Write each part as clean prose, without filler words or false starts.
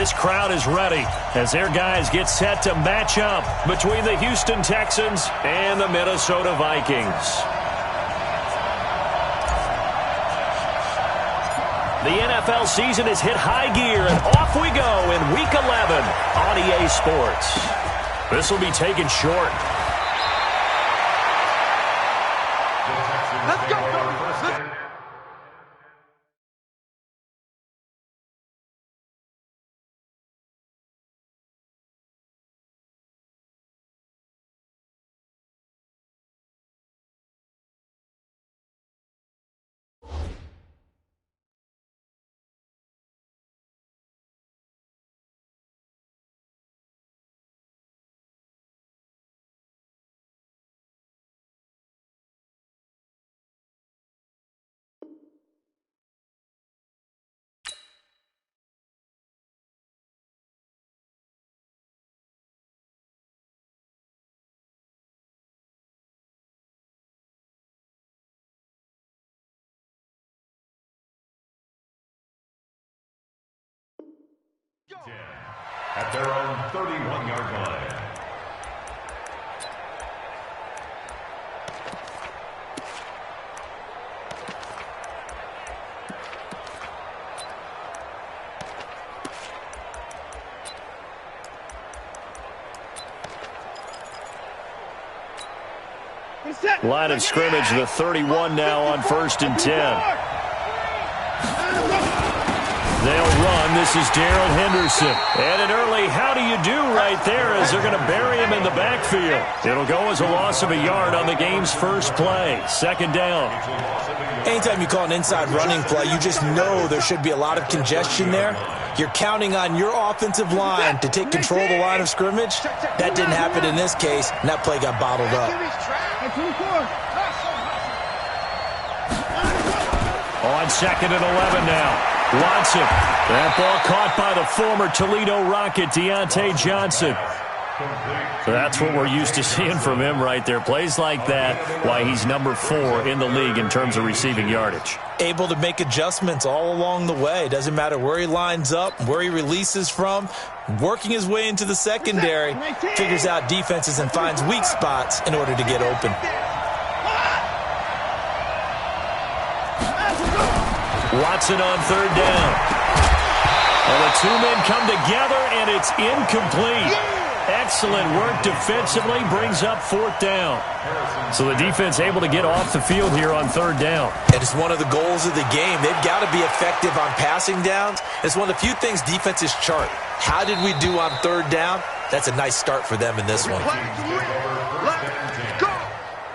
This crowd is ready as their guys get set to match up between the Houston Texans and the Minnesota Vikings. The NFL season has hit high gear, and off we go in Week 11 on EA Sports. This will be taken short. Let's go. At their own 31-yard line. Line of scrimmage, the 31 now on 1st and 10. They'll run. This is Darrell Henderson. And an early how do you do right there as they're going to bury him in the backfield. It'll go as a loss of a yard on the game's first play. 2nd down. Anytime you call an inside running play, you just know there should be a lot of congestion there. You're counting on your offensive line to take control of the line of scrimmage. That didn't happen in this case, and that play got bottled up. On 2nd and 11 now. Watson. That ball caught by the former Toledo Rocket, Deontay Johnson. So that's what we're used to seeing from him right there. Plays like that, why he's number 4 in the league in terms of receiving yardage. Able to make adjustments all along the way. Doesn't matter where he lines up, where he releases from. Working his way into the secondary. Figures out defenses and finds weak spots in order to get open. Watson on 3rd down. Well, the two men come together, and it's incomplete. Excellent work defensively, brings up 4th down. So the defense able to get off the field here on 3rd down. It is one of the goals of the game. They've got to be effective on passing downs. It's one of the few things defenses chart. How did we do on 3rd down? That's a nice start for them in this one. Let's go.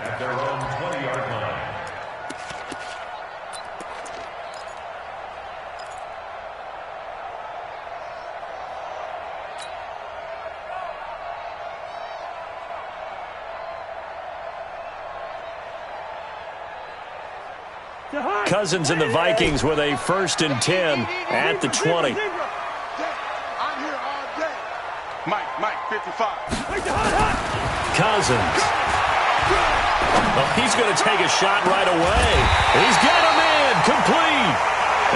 At their own 20-yard line. Cousins and the Vikings with a 1st and 10 at the 20. I'm here all day. Mike, 55. Cousins. Well, he's going to take a shot right away. He's got him in. Complete.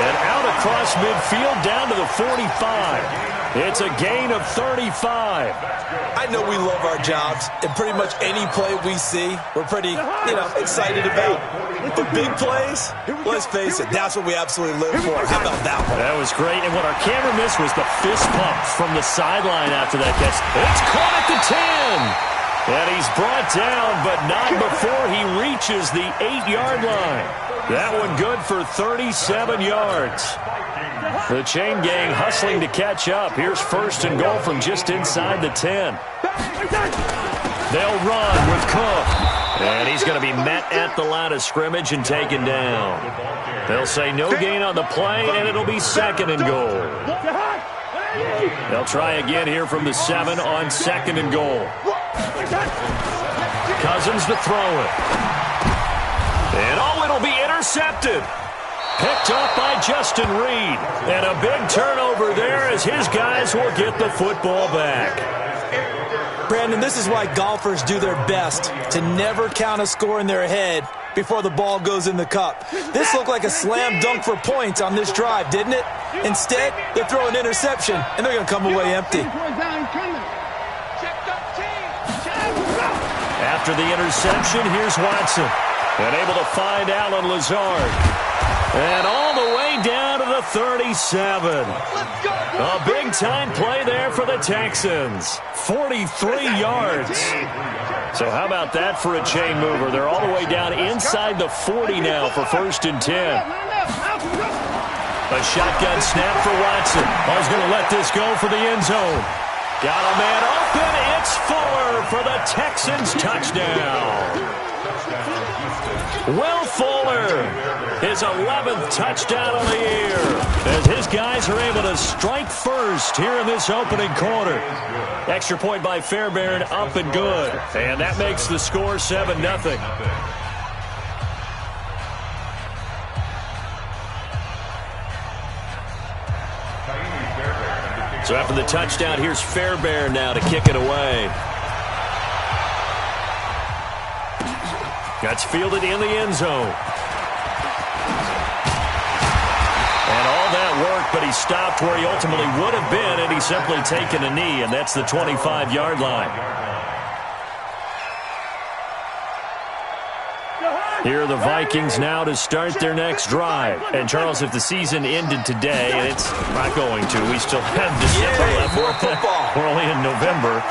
And out across midfield down to the 45. It's a gain of 35. I know we love our jobs, and pretty much any play we see, we're pretty, excited about. But big plays, let's face it, that's what we absolutely live for. How about that one? That was great, and what our camera missed was the fist pump from the sideline after that catch. It's caught at the 10. And he's brought down, but not before he reaches the 8-yard line. That one good for 37 yards. The chain gang hustling to catch up. Here's 1st and goal from just inside the 10. They'll run with Cook. And he's going to be met at the line of scrimmage and taken down. They'll say no gain on the play, and it'll be 2nd and goal. They'll try again here from the 7 on 2nd and goal. Cousins to throw it. And it'll be intercepted. Picked up by Justin Reed. And a big turnover there as his guys will get the football back. Brandon, this is why golfers do their best to never count a score in their head before the ball goes in the cup. This looked like a slam dunk for points on this drive, didn't it? Instead, they throw an interception, and they're going to come away empty. After the interception, here's Watson. And able to find Alan Lazard. And all the way down to the 37. A big-time play there for the Texans. 43 yards. So how about that for a chain mover? They're all the way down inside the 40 now for 1st and 10. A shotgun snap for Watson. Ball's going to let this go for the end zone. Got a man open. It's Fuller for the Texans touchdown. Will Fuller, his 11th touchdown of the year, as his guys are able to strike first here in this opening quarter. Extra point by Fairbairn, up and good. And that makes the score 7-0. So after the touchdown, here's Fairbairn now to kick it away. That's fielded in the end zone. And all that work, but he stopped where he ultimately would have been, and he's simply taken a knee, and that's the 25-yard line. Here are the Vikings now to start their next drive. And, Charles, if the season ended today, and it's not going to, we still have December left. More football. We're only in November.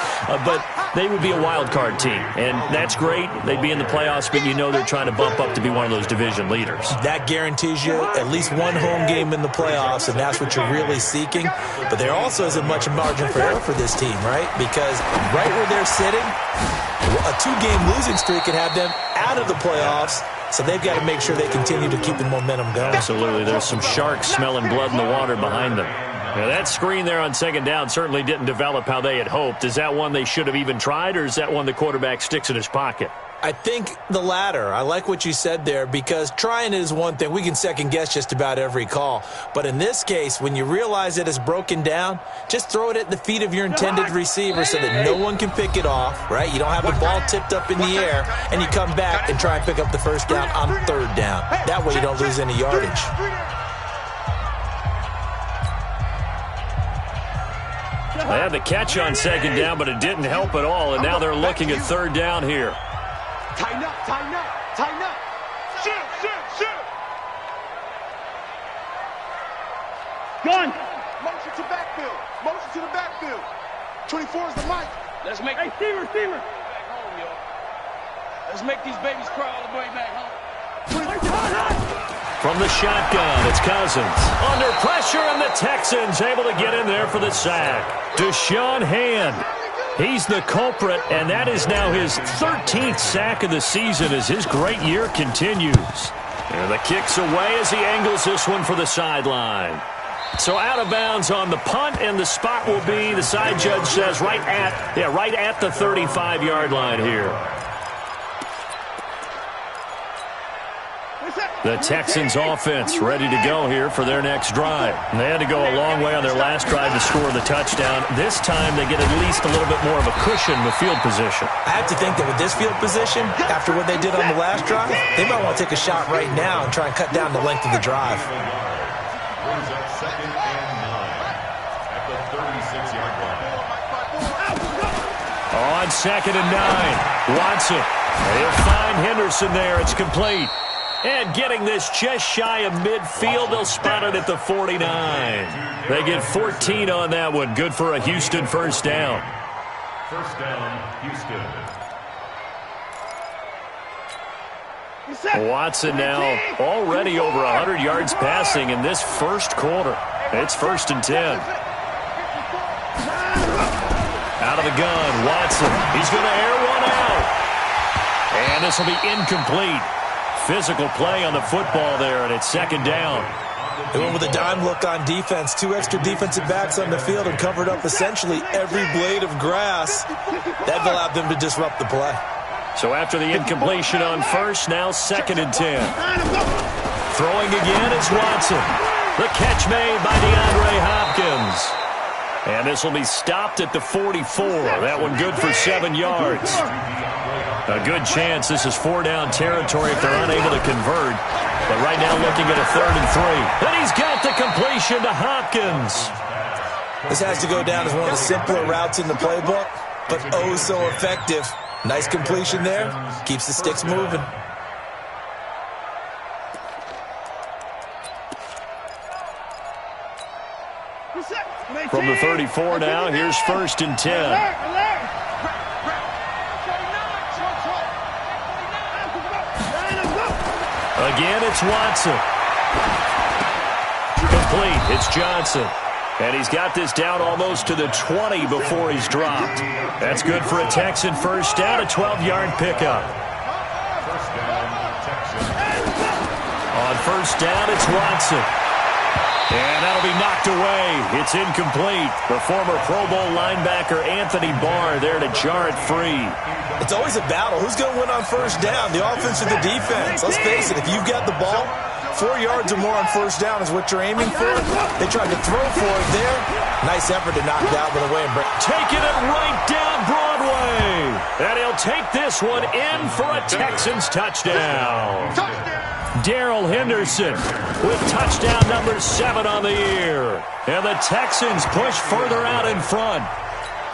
But they would be a wild card team, and that's great. They'd be in the playoffs, but you know they're trying to bump up to be one of those division leaders. That guarantees you at least one home game in the playoffs, and that's what you're really seeking. But there also isn't much margin for error for this team, right? Because right where they're sitting, a 2-game losing streak can have them out of the playoffs, so they've got to make sure they continue to keep the momentum going. Absolutely. There's some sharks smelling blood in the water behind them. Now, that screen there on 2nd down certainly didn't develop how they had hoped. Is that one they should have even tried, or is that one the quarterback sticks in his pocket? I think the latter. I like what you said there, because trying is one thing. We can second-guess just about every call. But in this case, when you realize that it's broken down, just throw it at the feet of your intended receiver so that no one can pick it off, right? You don't have the ball tipped up in the air, and you come back and try and pick up the 1st down on 3rd down. That way you don't lose any yardage. They had the catch on 2nd down, but it didn't help at all, and now they're looking at 3rd down here. Tighten up, tighten up, tighten up. Shoot, shoot, shoot. Gun. Motion to backfield. Motion to the backfield. 24 is the mic. Let's make. Hey, Steamer. Back home, yo. Let's make these babies cry all the way back home. From the shotgun, it's Cousins. Under pressure, and the Texans able to get in there for the sack. Deshaun Hand. He's the culprit, and that is now his 13th sack of the season as his great year continues. And the kick's away as he angles this one for the sideline. So out of bounds on the punt, and the spot will be, the side judge says, right at the 35-yard line here. The Texans offense ready to go here for their next drive. They had to go a long way on their last drive to score the touchdown. This time they get at least a little bit more of a cushion with field position. I have to think that with this field position, after what they did on the last drive, they might want to take a shot right now and try and cut down the length of the drive. Brings up 2nd and 9 at the 36-yard line. On 2nd and 9, Watson. They'll find Henderson there. It's complete. And getting this just shy of midfield, they'll spot it at the 49. They get 14 on that one. Good for a Houston 1st down. 1st down, Houston. Watson now already over 100 yards passing in this 1st quarter. It's 1st and 10. Out of the gun, Watson. He's going to air one out. And this will be incomplete. Physical play on the football there, and it's 2nd down. They went with a dime look on defense. 2 extra defensive backs on the field and covered up essentially every blade of grass. That allowed them to disrupt the play. So after the incompletion on 1st, now 2nd and 10. Throwing again is Watson. The catch made by DeAndre Hopkins. And this will be stopped at the 44. That one good for 7 yards. A good chance this is 4-down territory if they're unable to convert. But right now looking at a 3rd and 3. And he's got the completion to Hopkins. This has to go down as one of the simpler routes in the playbook, but oh so effective. Nice completion there. Keeps the sticks moving. From the 34 now, here's 1st and 10. Again, it's Watson. Complete. It's Johnson. And he's got this down almost to the 20 before he's dropped. That's good for a Texan first down, a 12-yard pickup. On 1st down, it's Watson. And that'll be knocked away. It's incomplete. The former Pro Bowl linebacker Anthony Barr there to jar it free. It's always a battle. Who's going to win on 1st down, the offense or the defense? Let's face it, if you've got the ball, 4 yards or more on 1st down is what you're aiming for. They tried to throw for it there. Nice effort to knock that one away and break. Taking it right down Broadway. And he'll take this one in for a Texans touchdown. Darrell Henderson with touchdown number 7 on the year. And the Texans push further out in front.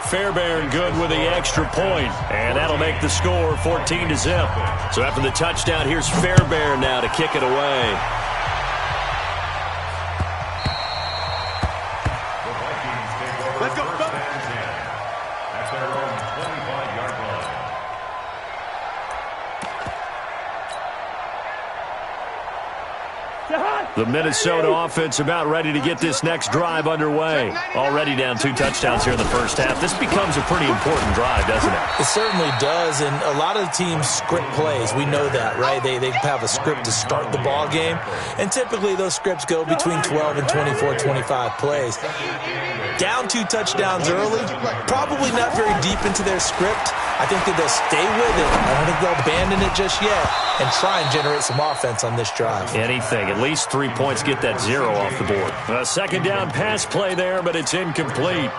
Fairbairn good with the extra point. And that'll make the score 14-0. So after the touchdown, here's Fairbairn now to kick it away. Let's go. At their own 25-yard line. The Minnesota offense about ready to get this next drive underway. Already down 2 touchdowns here in the first half. This becomes a pretty important drive, doesn't it? It certainly does, and a lot of the teams script plays. We know that, right? They have a script to start the ball game, and typically those scripts go between 12 and 24, 25 plays. Down 2 touchdowns early, probably not very deep into their script. I think that they'll stay with it. I don't think they'll abandon it just yet and try and generate some offense on this drive. Anything. At least 3 points, get that 0 off the board. A 2nd down pass play there, but it's incomplete.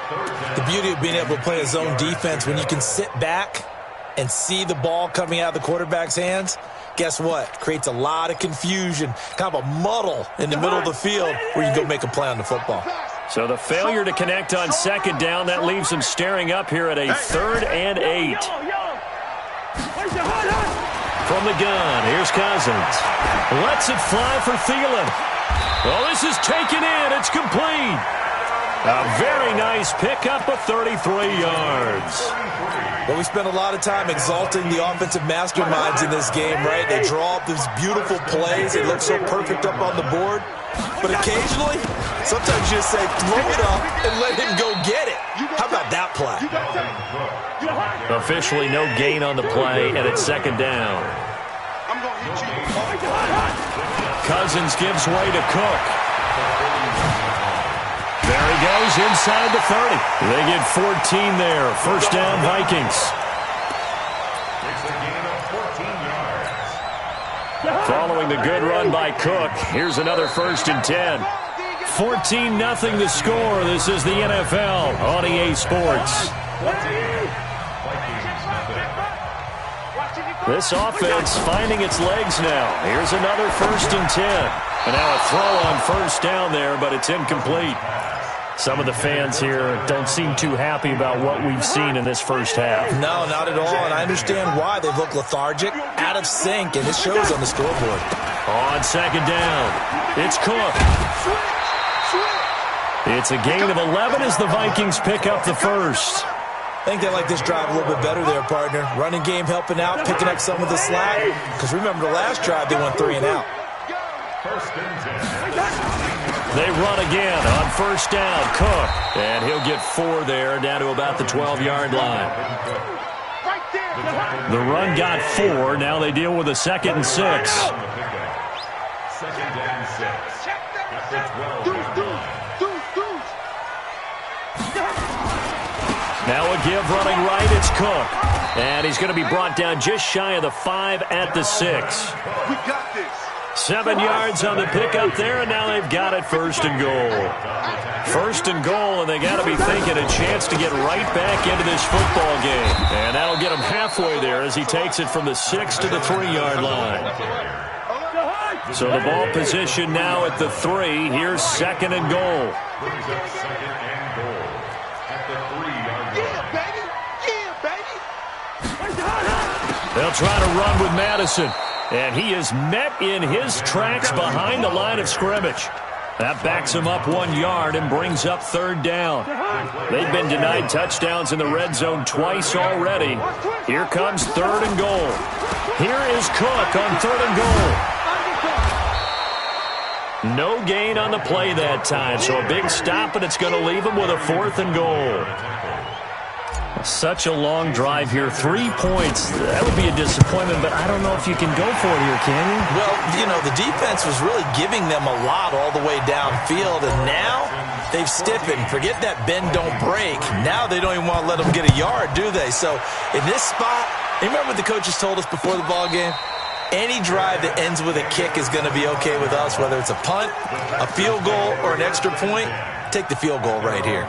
The beauty of being able to play a zone defense, when you can sit back and see the ball coming out of the quarterback's hands, guess what? Creates a lot of confusion, kind of a muddle in the middle of the field where you can go make a play on the football. So the failure to connect on 2nd down, that leaves them staring up here at a 3rd and 8. From the gun, here's Cousins. Lets it fly for Thielen. Well, this is taken in. It's complete. A very nice pickup of 33 yards. Well, we spent a lot of time exalting the offensive masterminds in this game, right? They draw up these beautiful plays. It looks so perfect up on the board. But occasionally, sometimes you just say, throw it up and let him go get it. How about that play? Officially no gain on the play, and it's 2nd down. Cousins gives way to Cook. There he goes inside the 30. They get 14 there. 1st down, Vikings. It's a gain of 14 yards. Following the good run by Cook, here's another 1st and 10. 14-0 the score. This is the NFL on EA Sports. This offense finding its legs now. Here's another 1st and 10. And now a throw on 1st down there, but it's incomplete. Some of the fans here don't seem too happy about what we've seen in this first half. No, not at all, and I understand why. They've looked lethargic, out of sync, and it shows on the scoreboard. On 2nd down, it's Cook. It's a gain of 11 as the Vikings pick up the 1st. I think they like this drive a little bit better there, partner. Running game helping out, picking up some of the slack. Because remember the last drive, they went 3 and out. 1st and 10. They run again on 1st down. Cook. And he'll get 4 there, down to about the 12-yard line. The run got 4. Now they deal with a 2nd and 6. 2nd and 6. At the 12-yard line. Now a give running right, it's Cook. And he's going to be brought down just shy of the 5 at the 6. We got this. 7 yards on the pickup there, and now they've got it 1st and goal. 1st and goal, and they got to be thinking a chance to get right back into this football game. And that'll get him halfway there as he takes it from the 6 to the 3-yard line. So the ball position now at the 3. Here's second and goal. Brings up second and goal at the 3-yard line. Yeah, baby. Yeah, baby. They'll try to run with Madison. And he is met in his tracks behind the line of scrimmage. That backs him up 1 yard and brings up third down. They've been denied touchdowns in the red zone twice already. Here comes third and goal. Here is Cook on third and goal. No gain on the play that time, so a big stop, and it's going to leave him with a fourth and goal. Such a long drive here. 3 points. That would be a disappointment, but I don't know if you can go for it here, can you? Well, you know, the defense was really giving them a lot all the way downfield, and now they've stiffened. Forget that bend, don't break. Now they don't even want to let them get a yard, do they? So in this spot, you remember what the coaches told us before the ball game? Any drive that ends with a kick is going to be okay with us, whether it's a punt, a field goal, or an extra point. Take the field goal right here.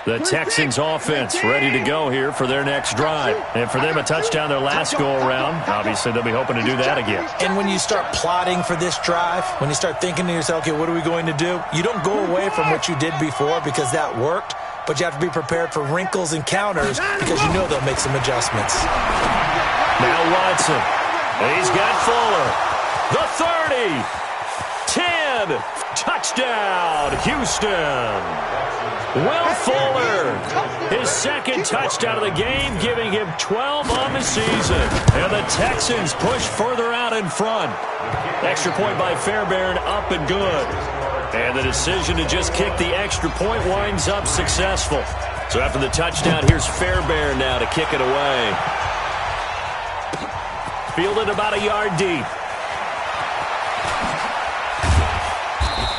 The Texans offense ready to go here for their next drive. And for them, a touchdown their last go-around. Obviously, they'll be hoping to do that again. And when you start plotting for this drive, when you start thinking to yourself, okay, what are we going to do? You don't go away from what you did before because that worked, but you have to be prepared for wrinkles and counters because you know they'll make some adjustments. Now Watson. He's got Fuller. The 30. 10. Touchdown, Houston. Will Fuller, his second touchdown of the game, giving him 12 on the season. And the Texans push further out in front. Extra point by Fairbairn, up and good. And the decision to just kick the extra point winds up successful. So after the touchdown, here's Fairbairn now to kick it away. Fielded about a yard deep.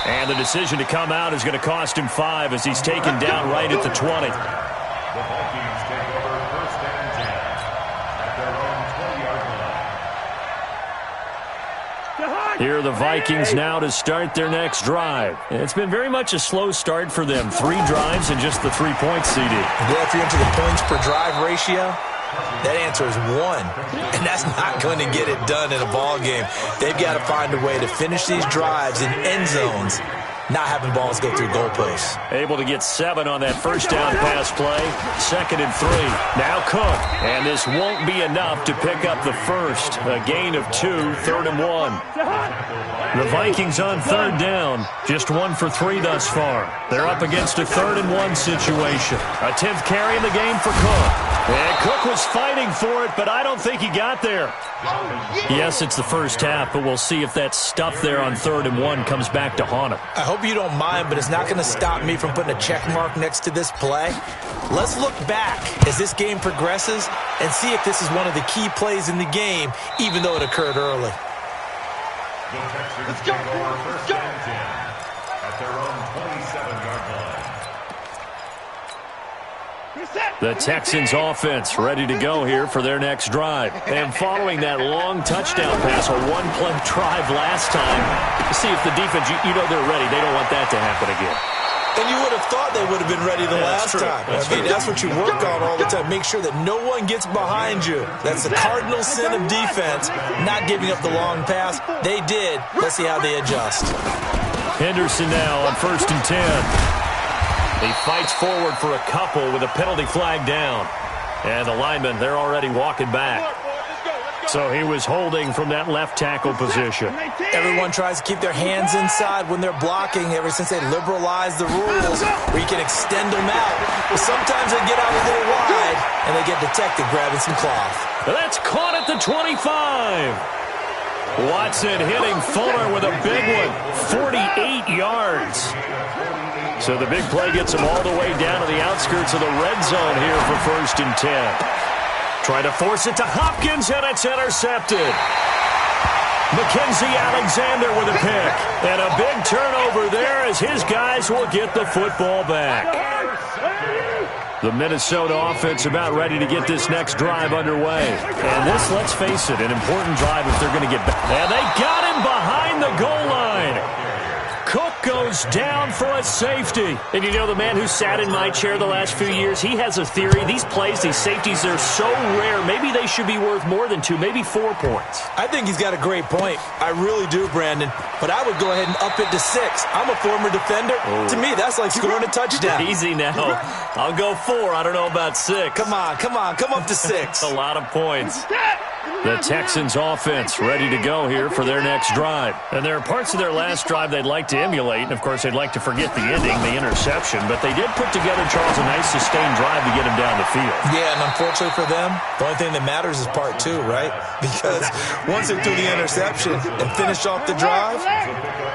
And the decision to come out is going to cost him 5 as he's taken down right at the 20. The Vikings take over first and 10 at their own 20-yard line. Here are the Vikings now to start their next drive. It's been very much a slow start for them. 3 drives and just the 3 points, CD. Well, if you're into the points per drive ratio, that answer is 1. And that's not going to get it done in a ball game. They've got to find a way to finish these drives in end zones, not having balls go through goalposts. Able to get 7 on that first down pass play. Second and 3. Now Cook. And this won't be enough to pick up the first. A gain of 2, third and 1. The Vikings on third down. Just 1 for 3 thus far. They're up against a 3rd and 1 situation. A 10th carry in the game for Cook. And Cook was fighting for it, but I don't think he got there. Yes, it's the first half, but we'll see if that stuff there on 3rd and 1 comes back to haunt him. I hope you don't mind, but it's not going to stop me from putting a check mark next to this play. Let's look back as this game progresses and see if this is one of the key plays in the game, even though it occurred early. The Texans take over first and 10 at their own 27-yard line. The Texans offense ready to go here for their next drive. And following that long touchdown pass, a 1-play drive last time, see if the defense, you know they're ready. They don't want that to happen again. And you would have thought they would have been ready the last time. That's what you work on all the time. Make sure that no one gets behind you. That's the cardinal sin of defense, not giving up the long pass. They did. Let's see how they adjust. Henderson now on 1st and 10. He fights forward for a couple with a penalty flag down. And the linemen, they're already walking back. So he was holding from that left tackle position. Everyone tries to keep their hands inside when they're blocking ever since they liberalized the rules where you can extend them out. But sometimes they get out a little wide and they get detected grabbing some cloth. That's caught at the 25. Watson hitting Fuller with a big one. 48 yards. So the big play gets him all the way down to the outskirts of the red zone here for 1st and 10. Trying to force it to Hopkins, and it's intercepted. Mackenzie Alexander with a pick. And a big turnover there as his guys will get the football back. The Minnesota offense about ready to get this next drive underway. And this, let's face it, an important drive if they're going to get back. And they got him behind the goal line. Cook goes down for a safety. And you know, the man who sat in my chair the last few years, he has a theory. These plays, these safeties, they're so rare. Maybe they should be worth more than 2, maybe 4 points. I think he's got a great point. I really do, Brandon. But I would go ahead and up it to 6. I'm a former defender. Oh. To me, that's like scoring a touchdown. Easy now. I'll go 4. I don't know about 6. Come on. Come up to 6. A lot of points. The Texans offense ready to go here for their next drive. And there are parts of their last drive they'd like to emulate. And, of course, they'd like to forget the ending, the interception. But they did put together, Charles, a nice sustained drive to get him down the field. Yeah, and unfortunately for them, the only thing that matters is part 2, right? Because once they threw the interception and finished off the drive,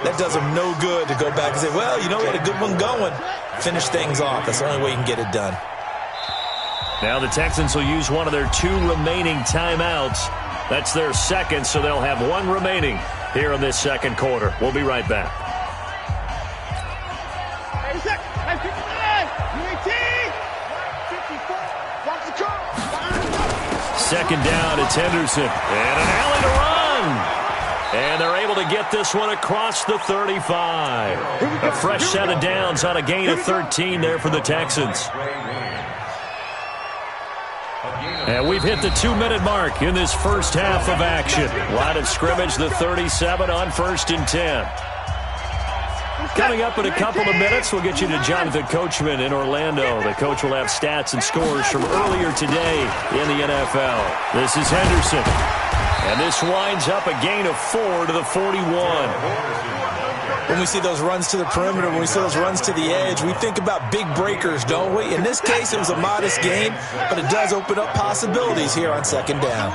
that does them no good to go back and say, well, you know, we had a good one going. Finish things off. That's the only way you can get it done. Now the Texans will use one of their 2 remaining timeouts. That's their second, so they'll have 1 remaining here in this second quarter. We'll be right back. Second down, it's Henderson. And an alley to run. And they're able to get this one across the 35. A fresh set of downs on a gain of 13 there for the Texans. And we've hit the 2-minute mark in this first half of action. Line of scrimmage, the 37 on 1st and 10. Coming up in a couple of minutes, we'll get you to Jonathan Coachman in Orlando. The coach will have stats and scores from earlier today in the NFL. This is Henderson. And this winds up a gain of 4 to the 41. When we see those runs to the perimeter, when we see those runs to the edge, we think about big breakers, don't we? In this case, it was a modest gain, but it does open up possibilities here on second down.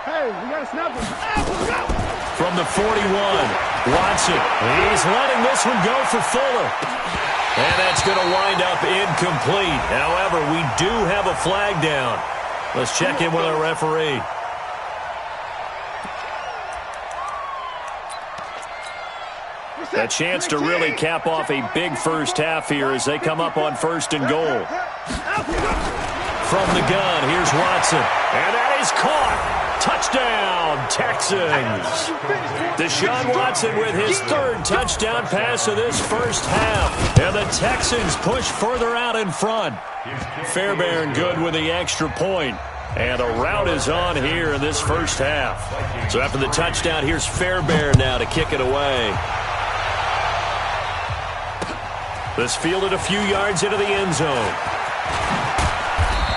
Hey, we got to snap him. From the 41, Watson. He's letting this one go for Fuller. And that's going to wind up incomplete. However, we do have a flag down. Let's check in with our referee. A chance to really cap off a big first half here as they come up on 1st and goal. From the gun, here's Watson. And that is caught. Touchdown, Texans. Deshaun Watson with his 3rd touchdown pass of this first half. And the Texans push further out in front. Fairbairn good with the extra point. And a rout is on here in this first half. So after the touchdown, here's Fairbairn now to kick it away. This fielded a few yards into the end zone.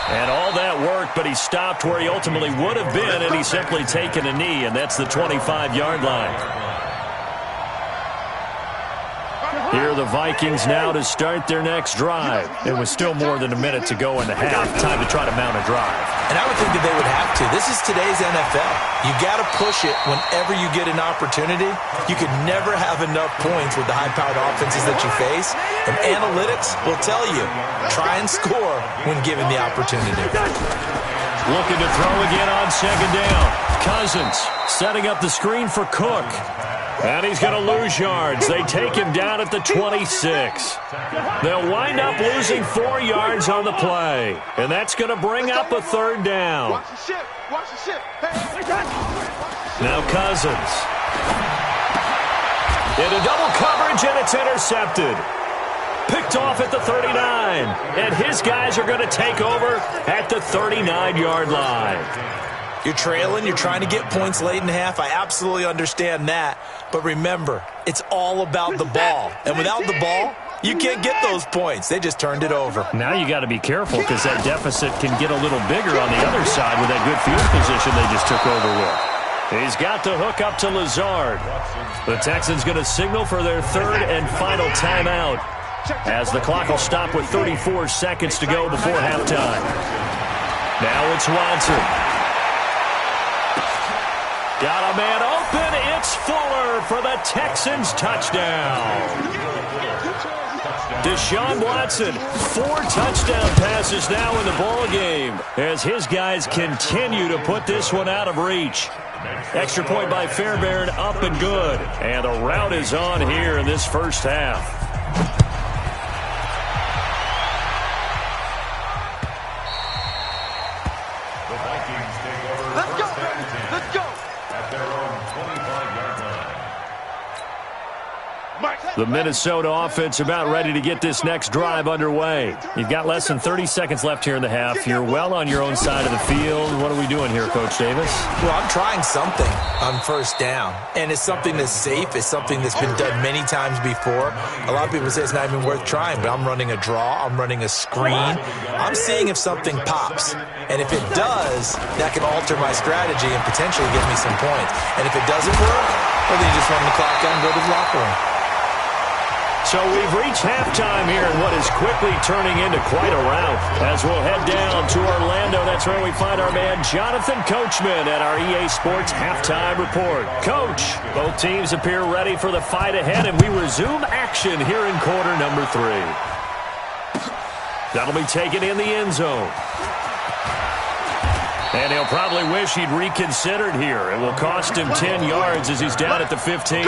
And all that worked, but he stopped where he ultimately would have been, and he's simply taken a knee, and that's the 25-yard line. Here are the Vikings now to start their next drive. It was still more than a minute to go in the half. Time to try to mount a drive. And I would think that they would have to. This is today's NFL. You got to push it whenever you get an opportunity. You can never have enough points with the high-powered offenses that you face. And analytics will tell you, try and score when given the opportunity. Looking to throw again on second down. Cousins setting up the screen for Cook. And he's going to lose yards. They take him down at the 26. They'll wind up losing 4 yards on the play. And that's going to bring up a 3rd down. Now Cousins. Into double coverage, and it's intercepted. Picked off at the 39. And his guys are going to take over at the 39-yard line. You're trailing. You're trying to get points late in half. I absolutely understand that. But remember, it's all about the ball. And without the ball, you can't get those points. They just turned it over. Now you got to be careful because that deficit can get a little bigger on the other side with that good field position they just took over with. He's got to hook up to Lazard. The Texans going to signal for their 3rd and final timeout as the clock will stop with 34 seconds to go before halftime. Now it's Watson. Got a man open. It's Fuller for the Texans touchdown. Deshaun Watson, 4 touchdown passes now in the ball game as his guys continue to put this one out of reach. Extra point by Fairbairn, up and good. And the rout is on here in this first half. The Minnesota offense about ready to get this next drive underway. You've got less than 30 seconds left here in the half. You're well on your own side of the field. What are we doing here, Coach Davis? Well, I'm trying something on first down, and it's something that's safe. It's something that's been done many times before. A lot of people say it's not even worth trying, but I'm running a draw. I'm running a screen. I'm seeing if something pops, and if it does, that can alter my strategy and potentially give me some points. And if it doesn't work, well, then you just run the clock out and go to the locker room. So we've reached halftime here in what is quickly turning into quite a rout. As we'll head down to Orlando, that's where we find our man Jonathan Coachman at our EA Sports Halftime Report. Coach, both teams appear ready for the fight ahead, and we resume action here in quarter number 3. That'll be taken in the end zone. And he'll probably wish he'd reconsidered here. It will cost him 10 yards as he's down at the 15.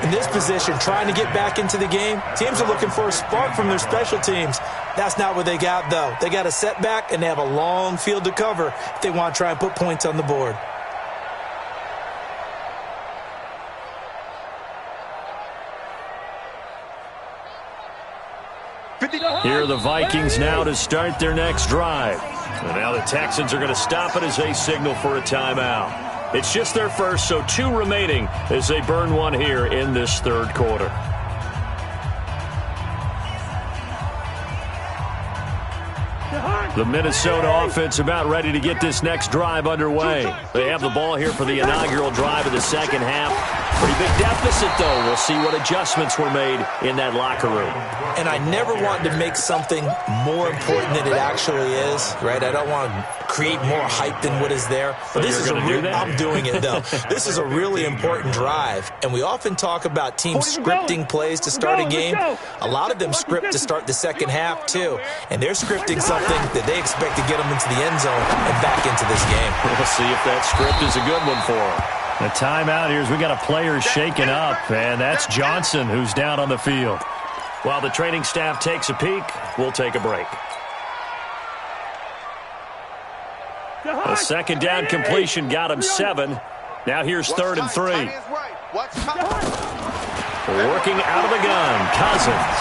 In this position, trying to get back into the game, teams are looking for a spark from their special teams. That's not what they got, though. They got a setback, and they have a long field to cover if they want to try and put points on the board. Here are the Vikings now to start their next drive. And now the Texans are going to stop it as they signal for a timeout. It's just their first, so 2 remaining as they burn one here in this third quarter. The Minnesota offense about ready to get this next drive underway. They have the ball here for the inaugural drive of the second half. Pretty big deficit, though. We'll see what adjustments were made in that locker room. And I never want to make something more important than it actually is, right? I don't want to create more hype than what is there. But this is I'm doing it, though. This is a really important drive. And we often talk about teams scripting plays to start a game. A lot of them script to start the second half, too. And they're scripting something that they expect to get them into the end zone and back into this game. We'll see if that script is a good one for them. The timeout here is we got a player shaken up, and that's Johnson who's down on the field. While the training staff takes a peek, we'll take a break. A second down completion got him 7. Now here's 3rd and 3. Working out of the gun, Cousins.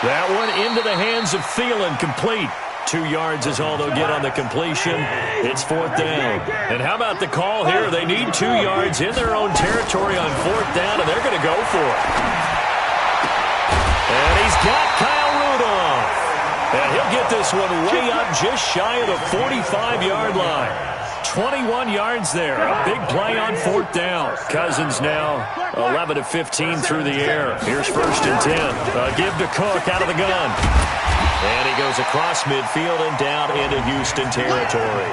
That one into the hands of Thielen, complete. 2 yards is all they'll get on the completion. It's 4th down. And how about the call here? They need 2 yards in their own territory on 4th down, and they're going to go for it. And he's got Kyle Rudolph. And he'll get this one way up just shy of the 45-yard line. 21 yards there. A big play on 4th down. Cousins now 11 of 15 through the air. Here's 1st and 10. Give to Cook out of the gun. And he goes across midfield and down into Houston territory.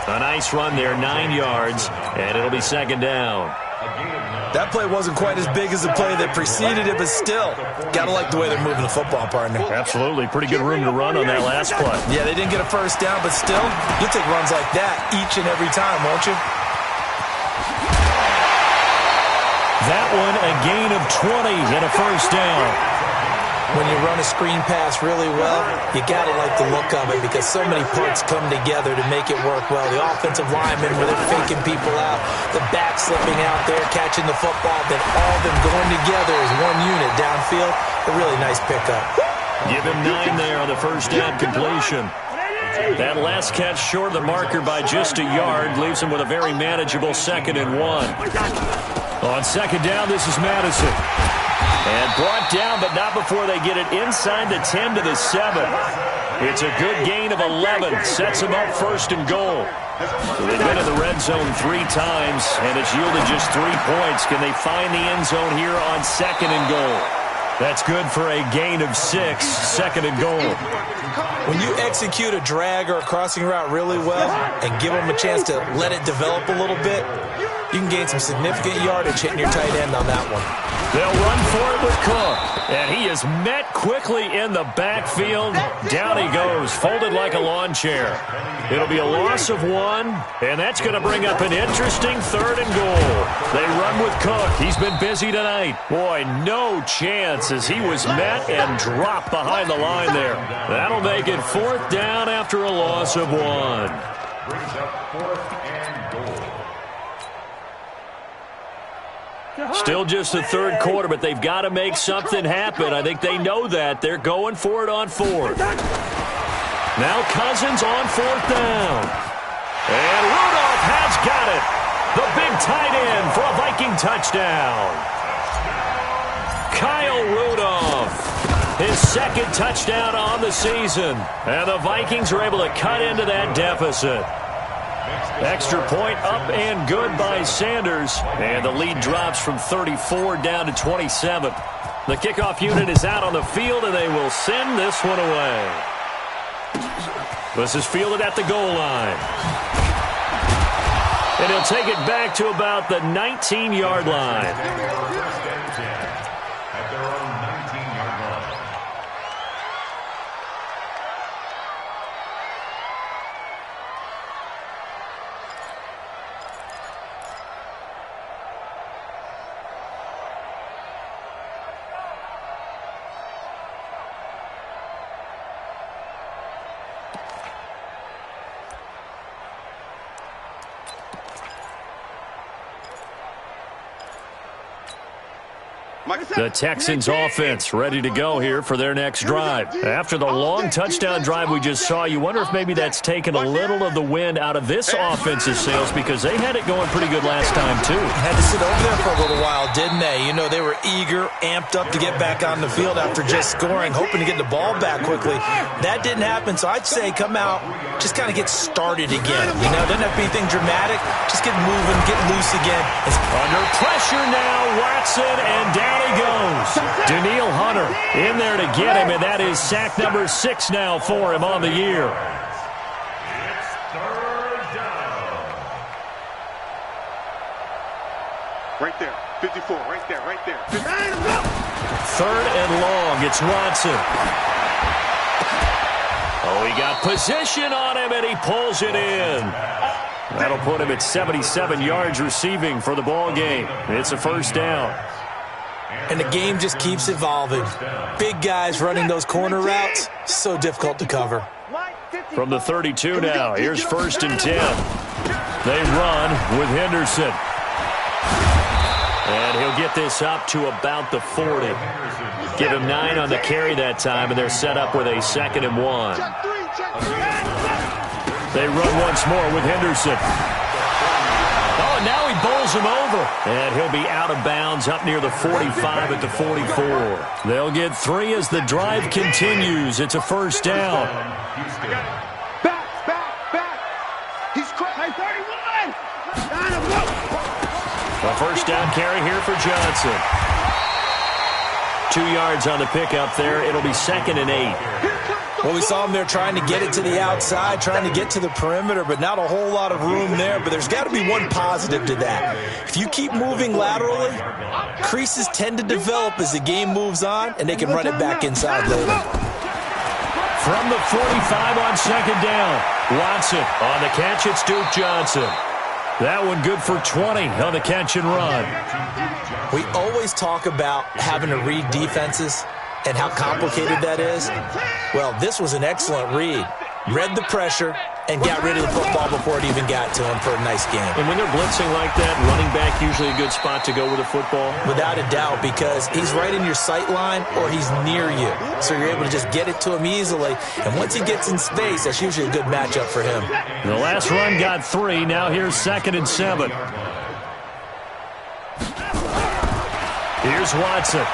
A nice run there, 9 yards, and it'll be 2nd down. That play wasn't quite as big as the play that preceded it, but still, got to like the way they're moving the football, partner. Absolutely. Pretty good room to run on that last play. Yeah, they didn't get a 1st down, but still, you'll take runs like that each and every time, won't you? That one, a gain of 20 and a 1st down. When you run a screen pass really well, you got to like the look of it because so many parts come together to make it work well. The offensive linemen, where they're faking people out, the back slipping out there, catching the football, then all of them going together as one unit downfield. A really nice pickup. Give him 9 there on the 1st down completion. That last catch short of the marker by just a yard leaves him with a very manageable 2nd and 1. On 2nd down, this is Madison. And brought down, but not before they get it inside the 10 to the 7. It's a good gain of 11. Sets them up 1st and goal. So they've been in the red zone 3 times, and it's yielded just 3 points. Can they find the end zone here on 2nd and goal? That's good for a gain of 6, 2nd and goal. When you execute a drag or a crossing route really well and give them a chance to let it develop a little bit, you can gain some significant yardage hitting your tight end on that one. They'll run for it with Cook. And he is met quickly in the backfield. Down he goes, folded like a lawn chair. It'll be a loss of 1, and that's going to bring up an interesting 3rd and goal. They run with Cook. He's been busy tonight. Boy, no chance as he was met and dropped behind the line there. That'll make it 4th down after a loss of 1. Brings up 4th and goal. Still just the third quarter, but they've got to make something happen. I think they know that. They're going for it on fourth. Now Cousins on fourth down. And Rudolph has got it. The big tight end for a Viking touchdown. Kyle Rudolph, his second touchdown on the season. And the Vikings are able to cut into that deficit. Extra point up and good by Sanders. And the lead drops from 34 down to 27. The kickoff unit is out on the field, and they will send this one away. This is fielded at the goal line. And he'll take it back to about the 19-yard line. At their own 19-yard line. The Texans offense ready to go here for their next drive. After the long touchdown drive we just saw, you wonder if maybe that's taken a little of the wind out of this offense's sails, because they had it going pretty good last time too. Had to sit over there for a little while, didn't they? You know, they were eager, amped up to get back on the field after just scoring, hoping to get the ball back quickly. That didn't happen, so I'd say come out, just kind of get started again. You know, doesn't have to be anything dramatic. Just get moving, get loose again. Under pressure now, Watson, and down he goes. Daniil Hunter in there to get him, and that is sack number 6 now for him on the year. It's third down. Right there. 54. Right there. Right there. Third and long. It's Watson. Oh, he got position on him, and he pulls it in. That'll put him at 77 yards receiving for the ball game. It's a first down. And the game just keeps evolving. Big guys running those corner routes, so difficult to cover. From the 32 now, here's first and 10. They run with Henderson. And he'll get this up to about the 40. Give him 9 on the carry that time, and they're set up with a 2nd and 1. They run once more with Henderson. Oh, and now he bowls him over. And he'll be out of bounds up near the 45 at the 44. They'll get 3 as the drive continues. It's a first down. Back. He's crazy. 31. A first down carry here for Johnson. 2 yards on the pickup there. It'll be 2nd and 8. Well, we saw him there trying to get it to the outside, trying to get to the perimeter, but not a whole lot of room there. But there's got to be one positive to that. If you keep moving laterally, creases tend to develop as the game moves on, and they can run it back inside later. From the 45 on 2nd down, Watson on the catch. It's Duke Johnson. That one good for 20 on the catch and run. We always talk about having to read defenses and how complicated that is. Well, this was an excellent read. Read the pressure and got rid of the football before it even got to him for a nice game. And when they're blitzing like that, running back usually a good spot to go with the football? Without a doubt, because he's right in your sight line or he's near you. So you're able to just get it to him easily. And once he gets in space, that's usually a good matchup for him. The last run got 3. Now here's 2nd and 7. Here's Watson.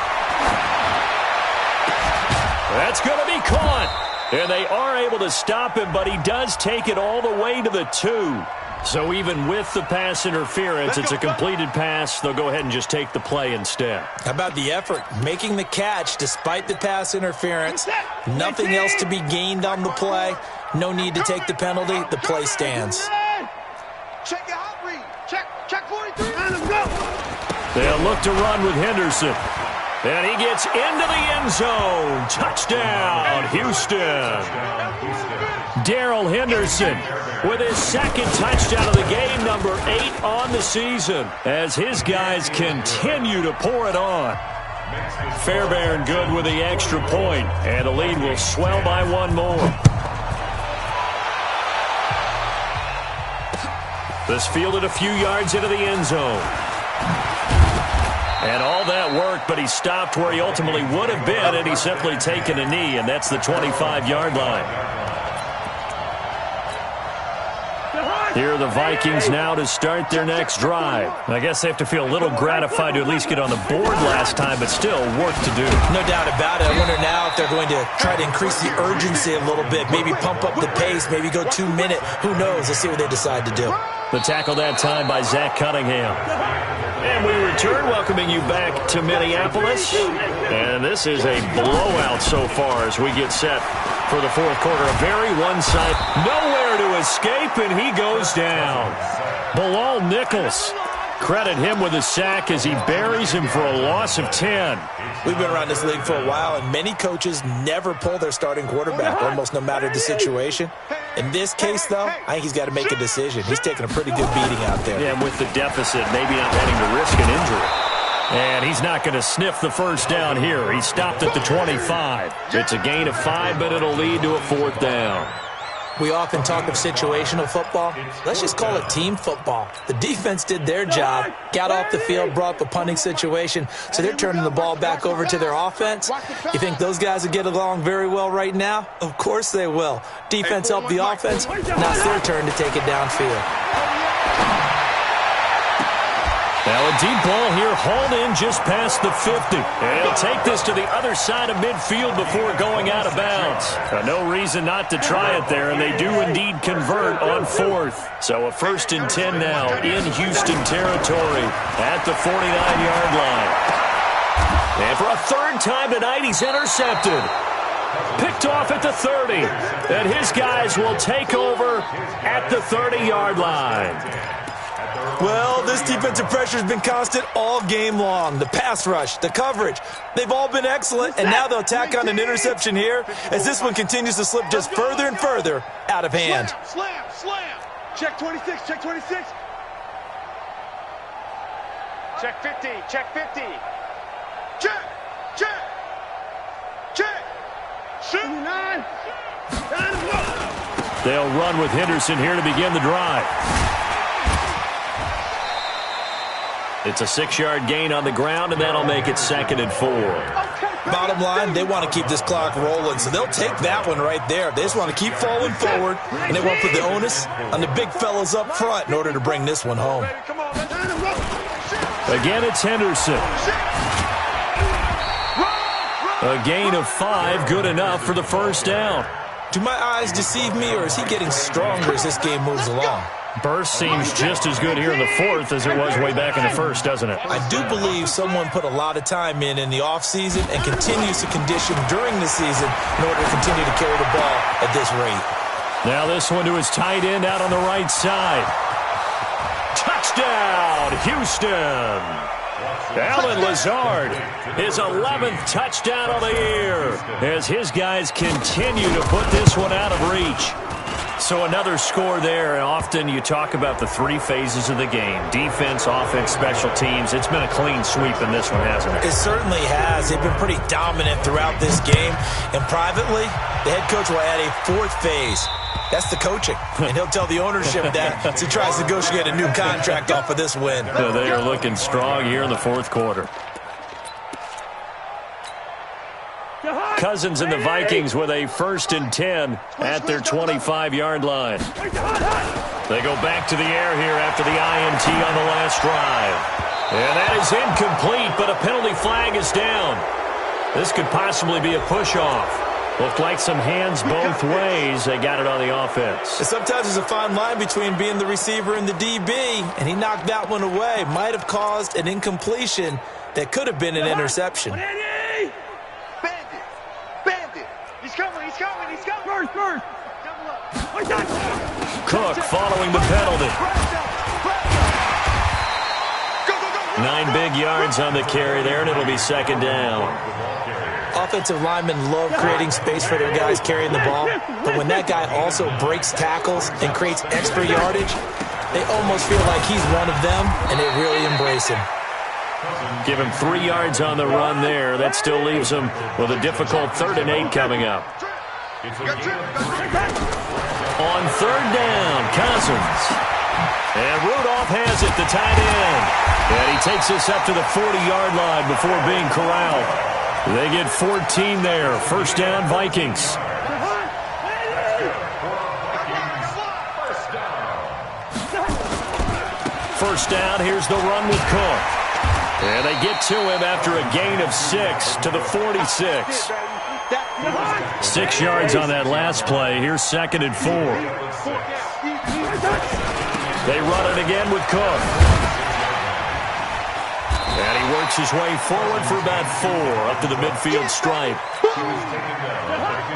That's going to be caught. And they are able to stop him, but he does take it all the way to the 2. So even with the pass interference, it's a completed pass. They'll go ahead and just take the play instead. How about the effort? Making the catch despite the pass interference. Nothing else to be gained on the play. No need to take the penalty. The play stands. Check your hot read. Check 43. They'll look to run with Henderson. And he gets into the end zone. Touchdown, Houston. Darrell Henderson with his 2nd touchdown of the game, number 8 on the season, as his guys continue to pour it on. Fairbairn good with the extra point, and the lead will swell by 1 more. This fielded a few yards into the end zone. And all that worked, but he stopped where he ultimately would have been, and he's simply taken a knee, and that's the 25-yard line. Here are the Vikings now to start their next drive. I guess they have to feel a little gratified to at least get on the board last time, but still work to do. No doubt about it. I wonder now if they're going to try to increase the urgency a little bit, maybe pump up the pace, maybe go 2 minute. Who knows? Let's see what they decide to do. The tackle that time by Zach Cunningham. And we return, welcoming you back to Minneapolis. And this is a blowout so far as we get set for the fourth quarter. A very one-sided, nowhere to escape, and he goes down. Bilal Nichols, credit him with a sack as he buries him for a loss of 10. We've been around this league for a while, and many coaches never pull their starting quarterback, almost no matter the situation. In this case, though, I think he's got to make a decision. He's taking a pretty good beating out there. Yeah, and with the deficit, maybe not wanting to risk an injury. And he's not going to sniff the first down here. He stopped at the 25. It's a gain of 5, but it'll lead to a fourth down. We often talk of situational football. Let's just call it team football. The defense did their job, got off the field, brought up a punting situation, so they're turning the ball back over to their offense. You think those guys will get along very well right now? Of course they will. Defense helped the offense. Now it's their turn to take it downfield. Now a deep ball here, hauled in just past the 50. And he'll take this to the other side of midfield before going out of bounds. No reason not to try it there, and they do indeed convert on fourth. So a 1st and 10 now in Houston territory at the 49-yard line. And for a third time tonight, he's intercepted. Picked off at the 30. And his guys will take over at the 30-yard line. Well, this defensive pressure has been constant all game long. The pass rush, the coverage, they've all been excellent, and now they'll tack on an interception here as this one continues to slip just further and further out of hand. Slam, slam. Check 26, check 26. Check 50, check 50. Check, check, check. Shoot. 9. They'll run with Henderson here to begin the drive. It's a 6-yard gain on the ground, and that'll make it 2nd and 4. Bottom line, they want to keep this clock rolling, so they'll take that one right there. They just want to keep falling forward, and they want to put the onus on the big fellas up front in order to bring this one home. Again, it's Henderson. A gain of 5, good enough for the first down. Do my eyes deceive me, or is he getting stronger as this game moves along? Burst seems just as good here in the fourth as it was way back in the first, doesn't it? I do believe someone put a lot of time in the offseason and continues to condition during the season in order to continue to carry the ball at this rate. Now this one to his tight end out on the right side. Touchdown, Houston! Allen Lazard, his 11th touchdown of the year as his guys continue to put this one out of reach. So another score there, and often you talk about the 3 phases of the game. Defense, offense, special teams. It's been a clean sweep in this one, hasn't it? It certainly has. They've been pretty dominant throughout this game. And privately, the head coach will add a 4th phase. That's the coaching. And he'll tell the ownership that as he tries to negotiate a new contract off of this win. They are looking strong here in the fourth quarter. Cousins and the Vikings with a 1st and 10 at their 25-yard line. They go back to the air here after the INT on the last drive. And that is incomplete, but a penalty flag is down. This could possibly be a push-off. Looked like some hands both ways. They got it on the offense. And sometimes there's a fine line between being the receiver and the DB, and he knocked that one away. Might have caused an incompletion that could have been an interception. First. Cook following the penalty. 9 big yards on the carry there, and it'll be 2nd down. Offensive linemen love creating space for their guys carrying the ball, but when that guy also breaks tackles and creates extra yardage, they almost feel like he's one of them, and they really embrace him. Give him 3 yards on the run there. That still leaves him with a difficult 3rd and 8 coming up. On 3rd down, Cousins. And Rudolph has it, the tight end. And he takes us up to the 40-yard line before being corralled. They get 14 there. First down, Vikings. First down, here's the run with Cook. And they get to him after a gain of 6 to the 46. 6 yards on that last play. Here's 2nd and 4. They run it again with Cook. And he works his way forward for about 4 up to the midfield stripe.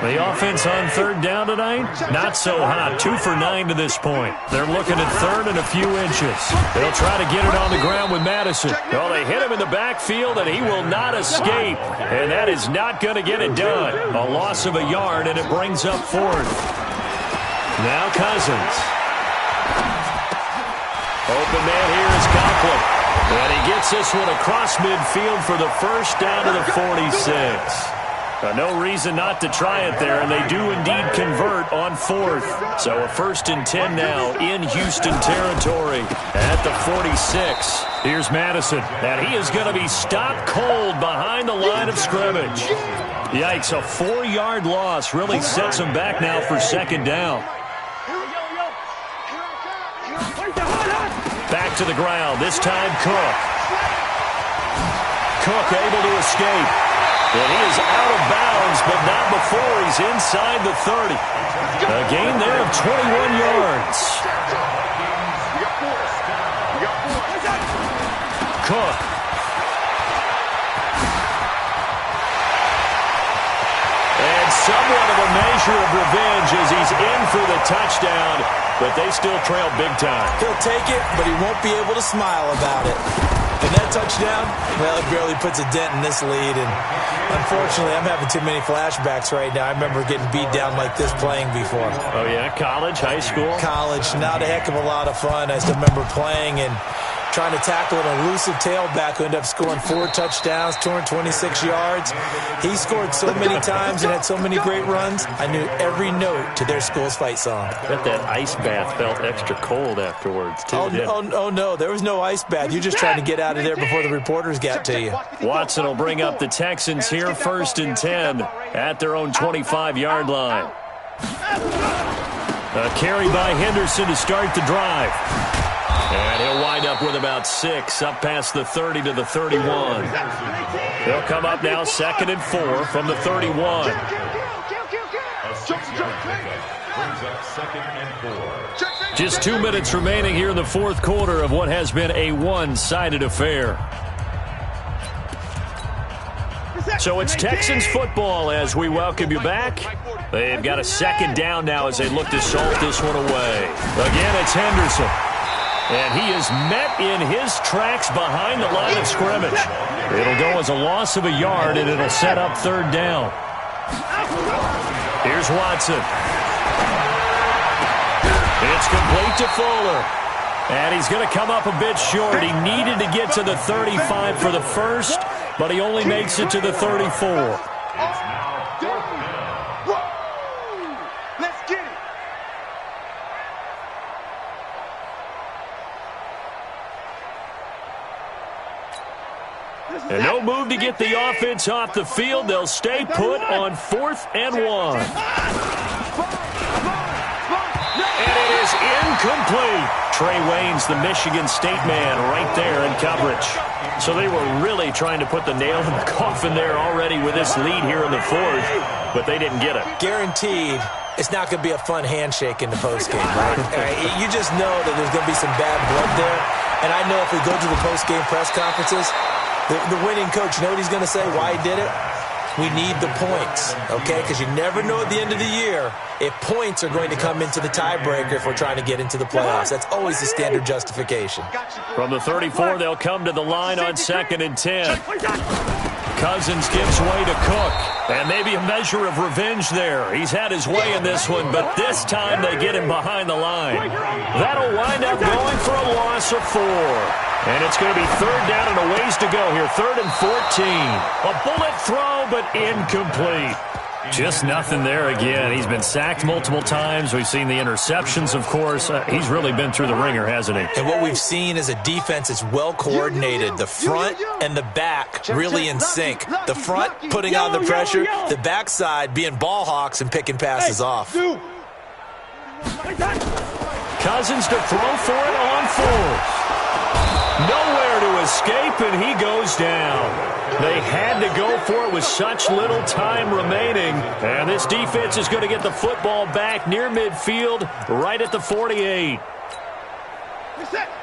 The offense on 3rd down tonight, not so hot. 2 for 9 to this point. They're looking at 3rd and a few inches. They'll try to get it on the ground with Madison. Well, they hit him in the backfield, and he will not escape. And that is not going to get it done. A loss of a yard, and it brings up 4th. Now Cousins. Open man here is Conklin. And he gets this one across midfield for the first down to the 46. No reason not to try it there, and they do indeed convert on 4th. So a 1st and 10 now in Houston territory at the 46. Here's Madison, and he is going to be stopped cold behind the line of scrimmage. Yikes, a 4-yard loss really sets him back now for 2nd down. Back to the ground, this time Cook. Cook able to escape. And he is out of bounds, but not before he's inside the 30. A gain there of 21 yards. Cook. And somewhat of a measure of revenge as he's in for the touchdown, but they still trail big time. He'll take it, but he won't be able to smile about it. And that touchdown, well, it barely puts a dent in this lead. And unfortunately, I'm having too many flashbacks right now. I remember getting beat down like this playing before. Oh, yeah? College, high school? College. Not a heck of a lot of fun. I still remember playing and trying to tackle an elusive tailback who ended up scoring 4 touchdowns, 226 yards. He scored so many times and had so many great runs, I knew every note to their school's fight song. I bet that ice bath felt extra cold afterwards, too. Oh, no, there was no ice bath. You're just trying to get out of there before the reporters got to you. Watson will bring up the Texans here, 1st and 10 at their own 25-yard line. A carry by Henderson to start the drive. And he'll wind up with about 6 up past the 30 to the 31. They'll come up now 2nd and 4 from the 31. A 6-yard pickup brings up 2nd and 4. Just 2 minutes remaining here in the 4th quarter of what has been a one-sided affair. So it's Texans football as we welcome you back. They've got a 2nd down now as they look to salt this one away. Again, it's Henderson. And he is met in his tracks behind the line of scrimmage. It'll go as a loss of a yard, and it'll set up 3rd down. Here's Watson. It's complete to Fuller. And he's going to come up a bit short. He needed to get to the 35 for the first, but he only makes it to the 34. And no move to get the offense off the field. They'll stay put on 4th and 1. And it is incomplete. Trey Waynes, the Michigan State man, right there in coverage. So they were really trying to put the nail in the coffin there already with this lead here in the 4th, but they didn't get it. Guaranteed. It's not going to be a fun handshake in the postgame, right? You just know that there's going to be some bad blood there. And I know if we go to the postgame press conferences, the winning coach, you know what he's going to say, why he did it? We need the points, okay? Because you never know at the end of the year if points are going to come into the tiebreaker if we're trying to get into the playoffs. That's always the standard justification. From the 34, they'll come to the line on 2nd and 10. Cousins gives way to Cook. And maybe a measure of revenge there. He's had his way in this one, but this time they get him behind the line. That'll wind up going for a loss of 4. And it's going to be 3rd down and a ways to go here. 3rd and 14. A bullet throw, but incomplete. Just nothing there again. He's been sacked multiple times. We've seen the interceptions, of course. He's really been through the ringer, hasn't he? And what we've seen is a defense that's well coordinated. The front and the back really in sync. The front putting on the pressure, the backside being ball hawks and picking passes off. Cousins to throw for it on fourth. Nowhere to escape, and he goes down. They had to go for it with such little time remaining. And this defense is going to get the football back near midfield, right at the 48.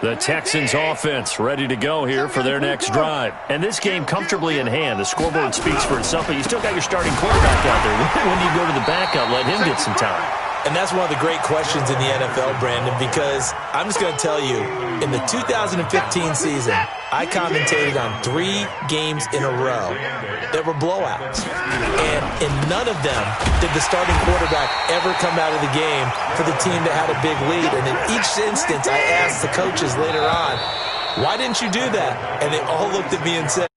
The Texans offense ready to go here for their next drive. And this game comfortably in hand. The scoreboard speaks for itself, but you still got your starting quarterback out there. When do you go to the backup, let him get some time? And that's one of the great questions in the NFL, Brandon, because I'm just going to tell you, in the 2015 season, I commentated on 3 games in a row that were blowouts. And in none of them did the starting quarterback ever come out of the game for the team that had a big lead. And in each instance, I asked the coaches later on, why didn't you do that? And they all looked at me and said,